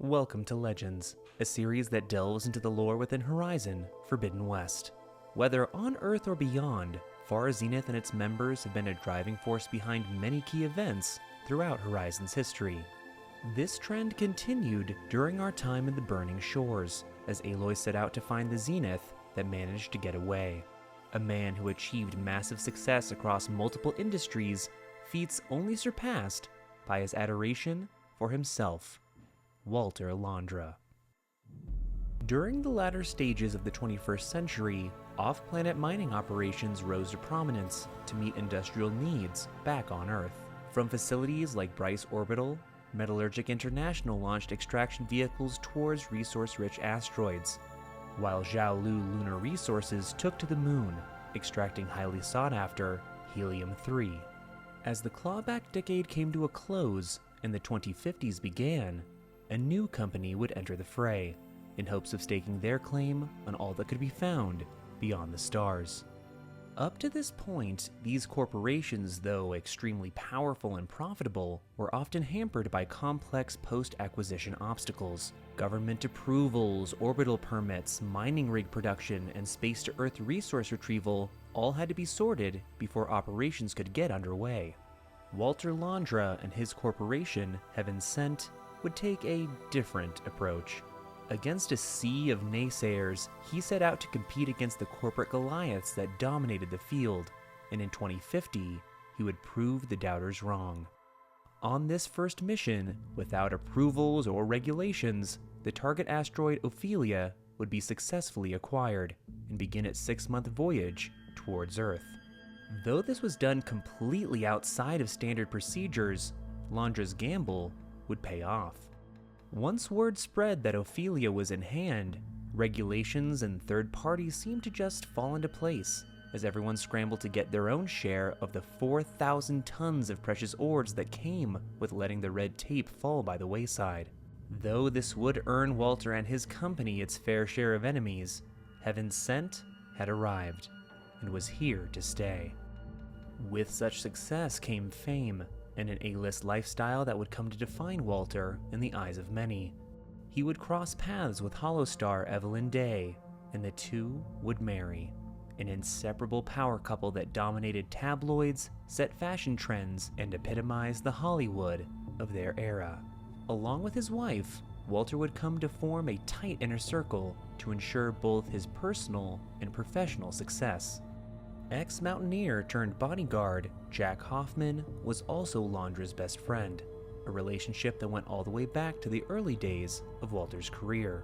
Welcome to Legends, a series that delves into the lore within Horizon Forbidden West. Whether on Earth or beyond, Far Zenith and its members have been a driving force behind many key events throughout Horizon's history. This trend continued during our time in the Burning Shores, as Aloy set out to find the Zenith that managed to get away. A man who achieved massive success across multiple industries, feats only surpassed by his adoration for himself, Walter Londra. During the latter stages of the 21st century, off-planet mining operations rose to prominence to meet industrial needs back on Earth. From facilities like Bryce Orbital, Metallurgic International launched extraction vehicles towards resource-rich asteroids, while Jiaolu Lunar Resources took to the moon, extracting highly sought-after helium-3. As the clawback decade came to a close and the 2050s began, a new company would enter the fray, in hopes of staking their claim on all that could be found beyond the stars. Up to this point, these corporations, though extremely powerful and profitable, were often hampered by complex post-acquisition obstacles. Government approvals, orbital permits, mining rig production, and space-to-Earth resource retrieval all had to be sorted before operations could get underway. Walter Londra and his corporation, Heaven Sent, would take a different approach. Against a sea of naysayers, he set out to compete against the corporate Goliaths that dominated the field, and in 2050, he would prove the doubters wrong. On this first mission, without approvals or regulations, the target asteroid Ophelia would be successfully acquired and begin its 6-month voyage towards Earth. Though this was done completely outside of standard procedures, Londra's gamble would pay off. Once word spread that Ophelia was in hand, regulations and third parties seemed to just fall into place, as everyone scrambled to get their own share of the 4,000 tons of precious ores that came with letting the red tape fall by the wayside. Though this would earn Walter and his company its fair share of enemies, Heaven Sent had arrived, and was here to stay. With such success came fame, and an A-list lifestyle that would come to define Walter in the eyes of many. He would cross paths with Holostar Evelyn Day, and the two would marry, an inseparable power couple that dominated tabloids, set fashion trends, and epitomized the Hollywood of their era. Along with his wife, Walter would come to form a tight inner circle to ensure both his personal and professional success. Ex-mountaineer turned bodyguard Jack Hoffman was also Londra's best friend, a relationship that went all the way back to the early days of Walter's career.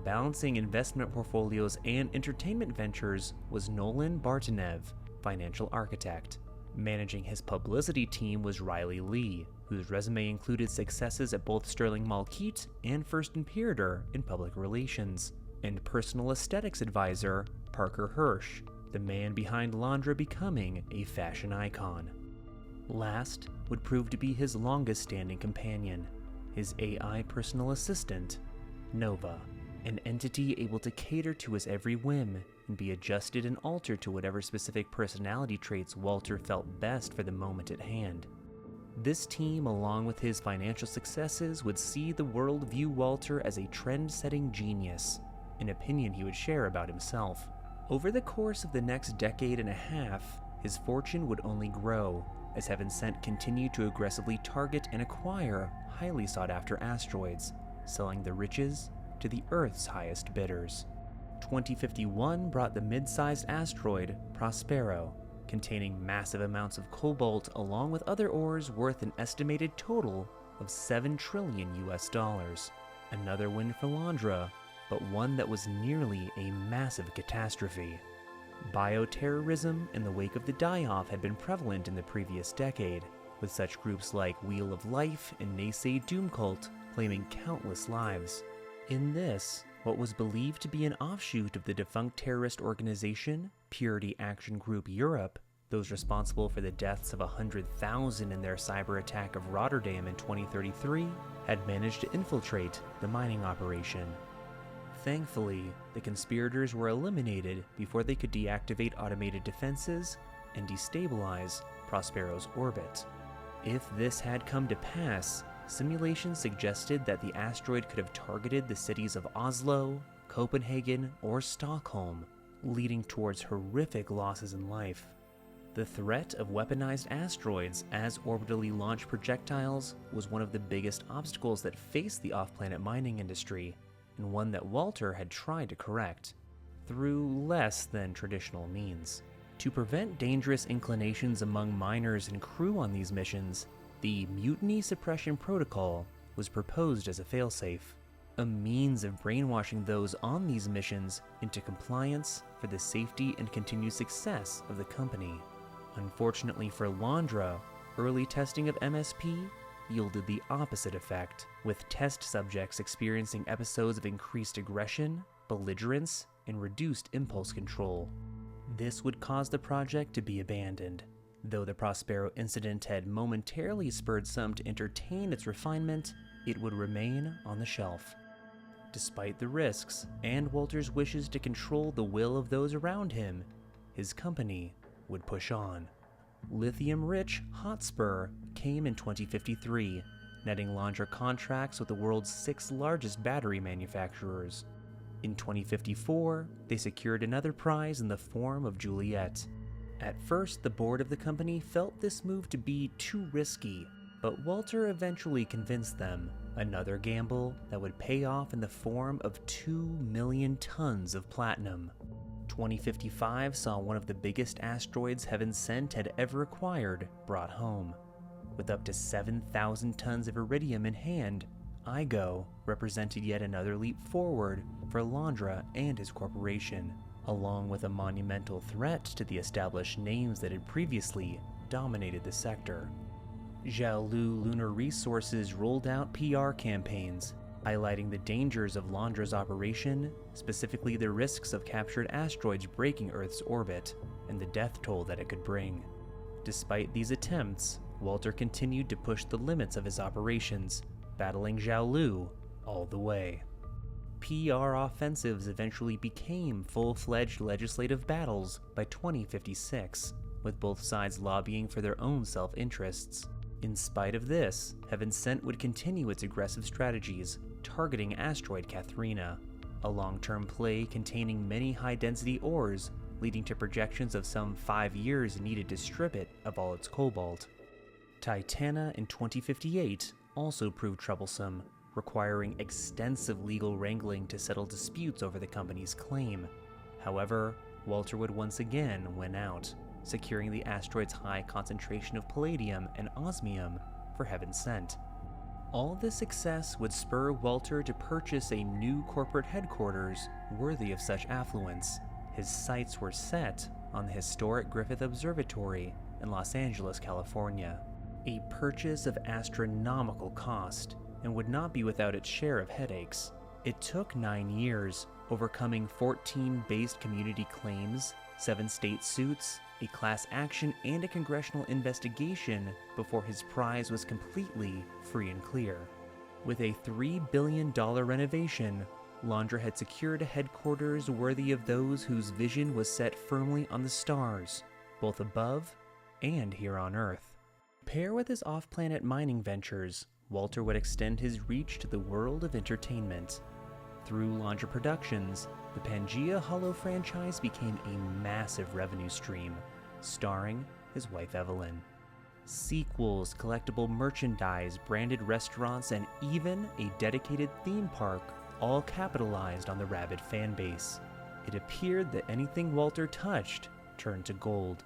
Balancing investment portfolios and entertainment ventures was Nolan Bartanev, financial architect. Managing his publicity team was Riley Lee, whose resume included successes at both Sterling Malkeet and First Imperator in public relations, and personal aesthetics advisor Parker Hirsch, the man behind Londra becoming a fashion icon. Last would prove to be his longest-standing companion, his AI personal assistant, Nova, an entity able to cater to his every whim and be adjusted and altered to whatever specific personality traits Walter felt best for the moment at hand. This team, along with his financial successes, would see the world view Walter as a trend-setting genius, an opinion he would share about himself. Over the course of the next decade and a half, his fortune would only grow, as Heaven Sent continued to aggressively target and acquire highly sought-after asteroids, selling the riches to the Earth's highest bidders. 2051 brought the mid-sized asteroid Prospero, containing massive amounts of cobalt along with other ores worth an estimated total of $7 trillion. Another win for Londra, but one that was nearly a massive catastrophe. Bioterrorism in the wake of the die-off had been prevalent in the previous decade, with such groups like Wheel of Life and Naysay Doom Cult claiming countless lives. In this, what was believed to be an offshoot of the defunct terrorist organization, Purity Action Group Europe, those responsible for the deaths of 100,000 in their cyber attack of Rotterdam in 2033, had managed to infiltrate the mining operation. Thankfully, the conspirators were eliminated before they could deactivate automated defenses and destabilize Prospero's orbit. If this had come to pass, Simulations suggested that the asteroid could have targeted the cities of Oslo, Copenhagen, or Stockholm, leading towards horrific losses in life. The threat of weaponized asteroids as orbitally launched projectiles was one of the biggest obstacles that faced the off-planet mining industry, and one that Walter had tried to correct, through less than traditional means. To prevent dangerous inclinations among miners and crew on these missions, the Mutiny Suppression Protocol was proposed as a failsafe, a means of brainwashing those on these missions into compliance for the safety and continued success of the company. Unfortunately for Londra, early testing of MSP yielded the opposite effect, with test subjects experiencing episodes of increased aggression, belligerence, and reduced impulse control. This would cause the project to be abandoned, though the Prospero Incident had momentarily spurred some to entertain its refinement. It would remain on the shelf. Despite the risks and Walter's wishes to control the will of those around him, his company would push on. Lithium-rich Hotspur came in 2053, netting Londra contracts with the world's 6 largest battery manufacturers. In 2054, they secured another prize in the form of Juliet. At first, the board of the company felt this move to be too risky, but Walter eventually convinced them. Another gamble that would pay off in the form of 2 million tons of platinum. 2055 saw one of the biggest asteroids Heaven Sent had ever acquired brought home. With up to 7,000 tons of iridium in hand, IGO represented yet another leap forward for Londra and his corporation, along with a monumental threat to the established names that had previously dominated the sector. Jiaolu Lunar Resources rolled out PR campaigns, highlighting the dangers of Londra's operation, specifically the risks of captured asteroids breaking Earth's orbit, and the death toll that it could bring. Despite these attempts, Walter continued to push the limits of his operations, battling Jiaolu all the way. PR offensives eventually became full-fledged legislative battles by 2056, with both sides lobbying for their own self-interests. In spite of this, Heaven Sent would continue its aggressive strategies, targeting asteroid Katharina, a long-term play containing many high-density ores, leading to projections of some 5 years needed to strip it of all its cobalt. Titana in 2058 also proved troublesome, requiring extensive legal wrangling to settle disputes over the company's claim. However, Walter would once again win out, securing the asteroid's high concentration of palladium and osmium for Heaven Sent. All this success would spur Walter to purchase a new corporate headquarters worthy of such affluence. His sights were set on the historic Griffith Observatory in Los Angeles, California, a purchase of astronomical cost and would not be without its share of headaches. It took 9 years, overcoming 14 based community claims, 7 state suits, a class action, and a congressional investigation before his prize was completely free and clear. With a $3 billion renovation, Londra had secured a headquarters worthy of those whose vision was set firmly on the stars, both above and here on Earth. Pair with his off-planet mining ventures, Walter would extend his reach to the world of entertainment. Through Londra Productions, the Pangea Hollow franchise became a massive revenue stream, starring his wife Evelyn. Sequels, collectible merchandise, branded restaurants, and even a dedicated theme park all capitalized on the rabid fanbase. It appeared that anything Walter touched turned to gold,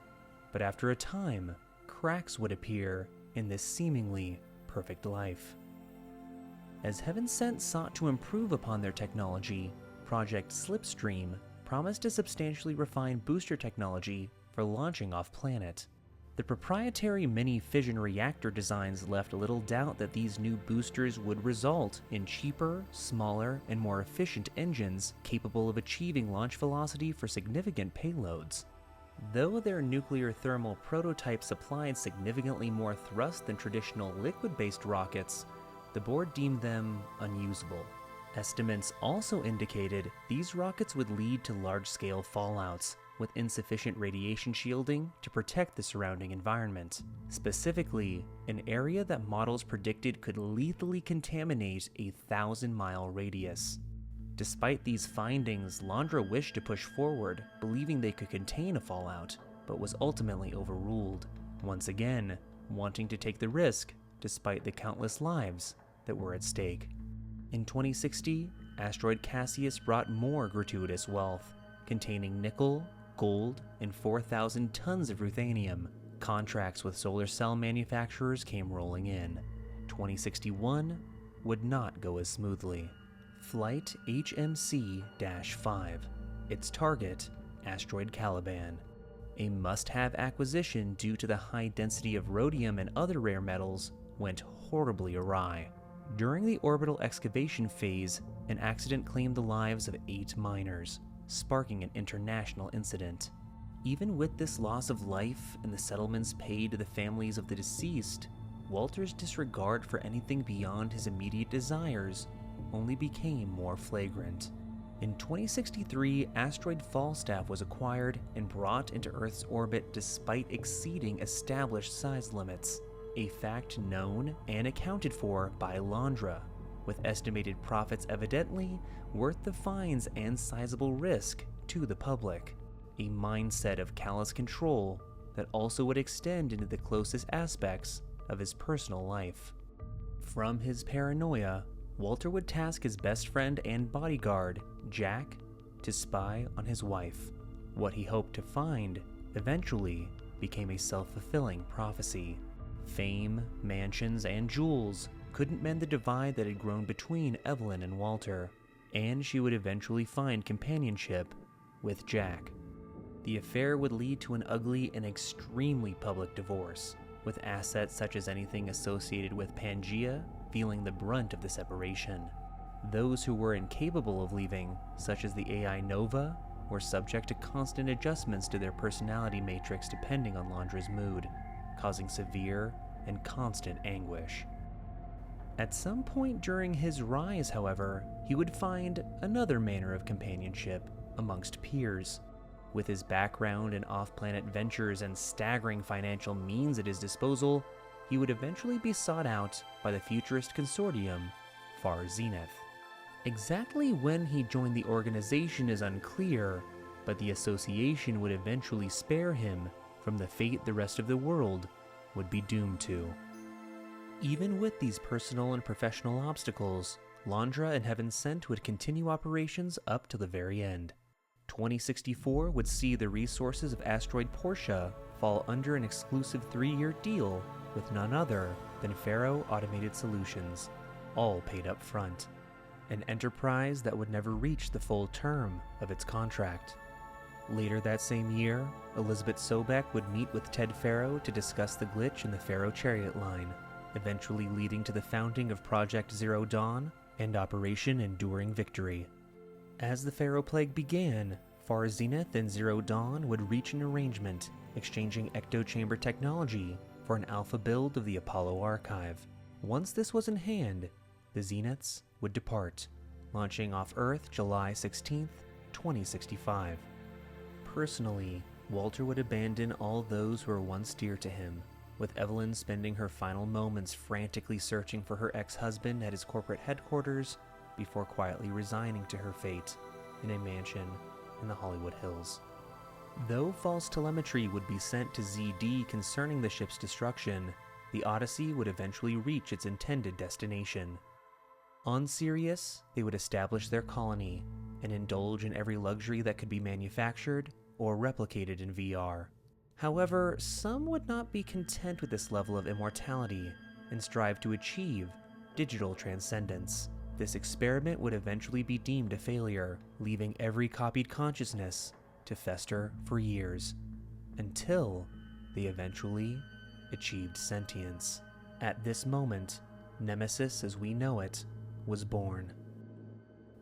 but after a time, cracks would appear in this seemingly perfect life. As Heaven Sent sought to improve upon their technology, Project Slipstream promised to substantially refine booster technology for launching off-planet. The proprietary mini-fission reactor designs left little doubt that these new boosters would result in cheaper, smaller, and more efficient engines capable of achieving launch velocity for significant payloads. Though their nuclear thermal prototype supplied significantly more thrust than traditional liquid-based rockets, the board deemed them unusable. Estimates also indicated these rockets would lead to large-scale fallouts, with insufficient radiation shielding to protect the surrounding environment, specifically an area that models predicted could lethally contaminate a 1,000-mile radius. Despite these findings, Londra wished to push forward, believing they could contain a fallout, but was ultimately overruled, once again wanting to take the risk despite the countless lives that were at stake. In 2060, asteroid Cassius brought more gratuitous wealth, containing nickel, gold, and 4,000 tons of ruthenium. Contracts with solar cell manufacturers came rolling in. 2061 would not go as smoothly. Flight HMC-5. Its target, asteroid Caliban. A must-have acquisition due to the high density of rhodium and other rare metals went horribly awry. During the orbital excavation phase, an accident claimed the lives of 8 miners, sparking an international incident. Even with this loss of life and the settlements paid to the families of the deceased, Walter's disregard for anything beyond his immediate desires only became more flagrant. In 2063, asteroid Falstaff was acquired and brought into Earth's orbit despite exceeding established size limits, a fact known and accounted for by Londra, with estimated profits evidently worth the fines and sizable risk to the public, a mindset of callous control that also would extend into the closest aspects of his personal life. From his paranoia, Walter would task his best friend and bodyguard, Jack, to spy on his wife. What he hoped to find eventually became a self-fulfilling prophecy. Fame, mansions, and jewels couldn't mend the divide that had grown between Evelyn and Walter, and she would eventually find companionship with Jack. The affair would lead to an ugly and extremely public divorce, with assets such as anything associated with Pangaea feeling the brunt of the separation. Those who were incapable of leaving, such as the AI Nova, were subject to constant adjustments to their personality matrix depending on Londra's mood, causing severe and constant anguish. At some point during his rise, however, he would find another manner of companionship amongst peers. With his background in off-planet ventures and staggering financial means at his disposal, he would eventually be sought out by the futurist consortium, Far Zenith. Exactly when he joined the organization is unclear, but the association would eventually spare him from the fate the rest of the world would be doomed to. Even with these personal and professional obstacles, Londra and Heaven Sent would continue operations up to the very end. 2064 would see the resources of asteroid Portia fall under an exclusive 3-year deal with none other than Faro Automated Solutions, all paid up front. An enterprise that would never reach the full term of its contract. Later that same year, Elizabeth Sobek would meet with Ted Faro to discuss the glitch in the Faro chariot line, eventually leading to the founding of Project Zero Dawn and Operation Enduring Victory. As the Faro Plague began, Far Zenith and Zero Dawn would reach an arrangement, exchanging ecto-chamber technology for an alpha build of the Apollo archive. Once this was in hand, the Zeniths would depart, launching off Earth July 16, 2065. Personally, Walter would abandon all those who were once dear to him, with Evelyn spending her final moments frantically searching for her ex-husband at his corporate headquarters before quietly resigning to her fate in a mansion in the Hollywood Hills. Though false telemetry would be sent to ZD concerning the ship's destruction, the Odyssey would eventually reach its intended destination. On Sirius, they would establish their colony and indulge in every luxury that could be manufactured or replicated in VR. However, some would not be content with this level of immortality and strive to achieve digital transcendence. This experiment would eventually be deemed a failure, leaving every copied consciousness to fester for years, until they eventually achieved sentience. At this moment, Nemesis as we know it was born.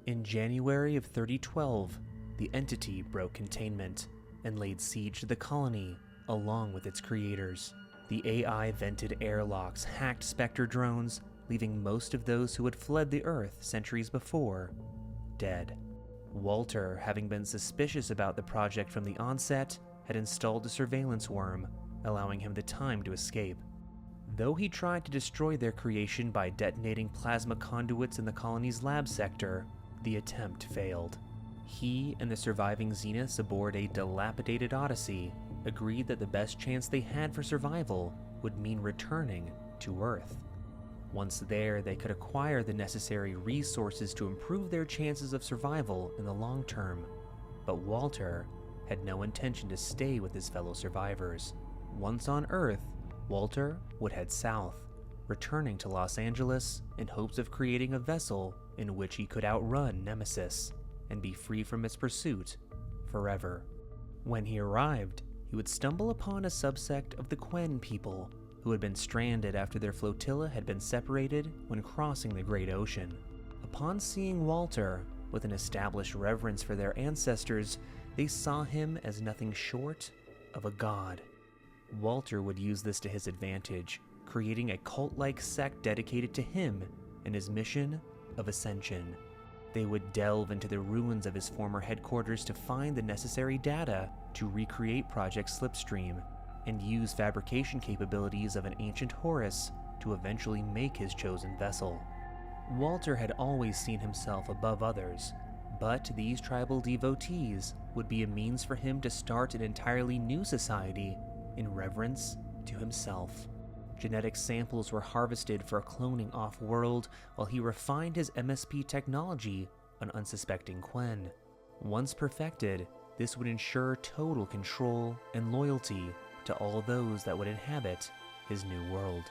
In January of 3012, the entity broke containment and laid siege to the colony along with its creators. The AI vented airlocks, hacked Spectre drones, leaving most of those who had fled the Earth centuries before dead. Walter, having been suspicious about the project from the onset, had installed a surveillance worm, allowing him the time to escape. Though he tried to destroy their creation by detonating plasma conduits in the colony's lab sector, the attempt failed. He and the surviving Zeniths aboard a dilapidated Odyssey agreed that the best chance they had for survival would mean returning to Earth. Once there, they could acquire the necessary resources to improve their chances of survival in the long term. But Walter had no intention to stay with his fellow survivors. Once on Earth, Walter would head south, returning to Los Angeles in hopes of creating a vessel in which he could outrun Nemesis and be free from its pursuit forever. When he arrived, he would stumble upon a subsect of the Quen people who had been stranded after their flotilla had been separated when crossing the Great Ocean. Upon seeing Walter, with an established reverence for their ancestors, they saw him as nothing short of a god. Walter would use this to his advantage, creating a cult-like sect dedicated to him and his mission of ascension. They would delve into the ruins of his former headquarters to find the necessary data to recreate Project Slipstream, and use fabrication capabilities of an ancient Horus to eventually make his chosen vessel. Walter had always seen himself above others, but these tribal devotees would be a means for him to start an entirely new society in reverence to himself. Genetic samples were harvested for cloning off-world while he refined his MSP technology on unsuspecting Quen. Once perfected, this would ensure total control and loyalty to all those that would inhabit his new world.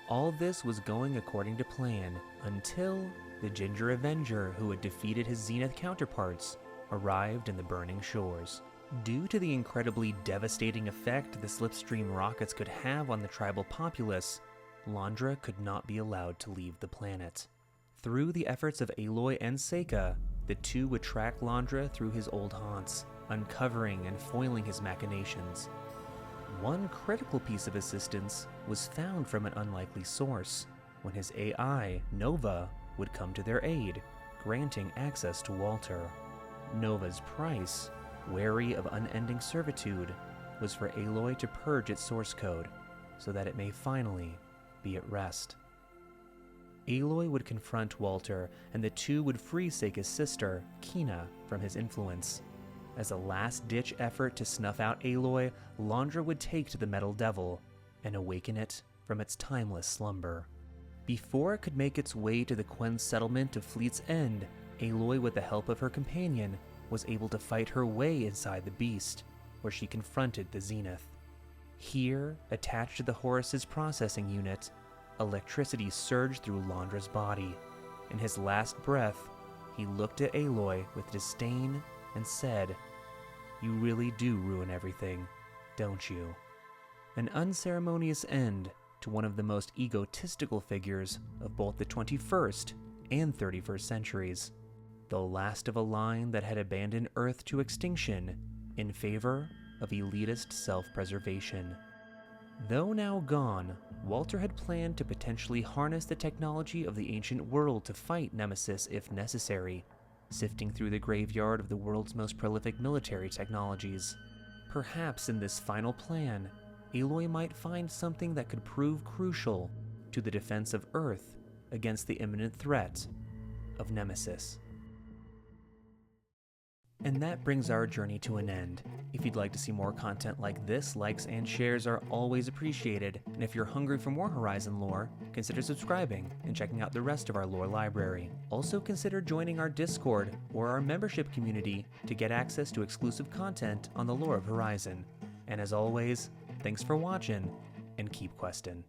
All this was going according to plan until the Ginger Avenger, who had defeated his Zenith counterparts, arrived in the burning shores. Due to the incredibly devastating effect the Slipstream rockets could have on the tribal populace, Londra could not be allowed to leave the planet. Through the efforts of Aloy and Seika, the two would track Londra through his old haunts, uncovering and foiling his machinations. One critical piece of assistance was found from an unlikely source, when his AI, Nova, would come to their aid, granting access to Walter. Nova's price, wary of unending servitude, was for Aloy to purge its source code, so that it may finally be at rest. Aloy would confront Walter, and the two would free Seika's sister, Kina, from his influence. As a last-ditch effort to snuff out Aloy, Londra would take to the Metal Devil and awaken it from its timeless slumber. Before it could make its way to the Quen settlement of Fleet's End, Aloy, with the help of her companion, was able to fight her way inside the beast, where she confronted the Zenith. Here, attached to the Horus's processing unit, electricity surged through Londra's body. In his last breath, he looked at Aloy with disdain and said, "You really do ruin everything, don't you?" An unceremonious end to one of the most egotistical figures of both the 21st and 31st centuries. The last of a line that had abandoned Earth to extinction in favor of elitist self-preservation. Though now gone, Walter had planned to potentially harness the technology of the ancient world to fight Nemesis if necessary, sifting through the graveyard of the world's most prolific military technologies. Perhaps in this final plan, Aloy might find something that could prove crucial to the defense of Earth against the imminent threat of Nemesis. And that brings our journey to an end. If you'd like to see more content like this, likes and shares are always appreciated, and if you're hungry for more Horizon lore, consider subscribing and checking out the rest of our lore library. Also consider joining our Discord or our membership community to get access to exclusive content on the lore of Horizon. And as always, thanks for watching, and keep questing.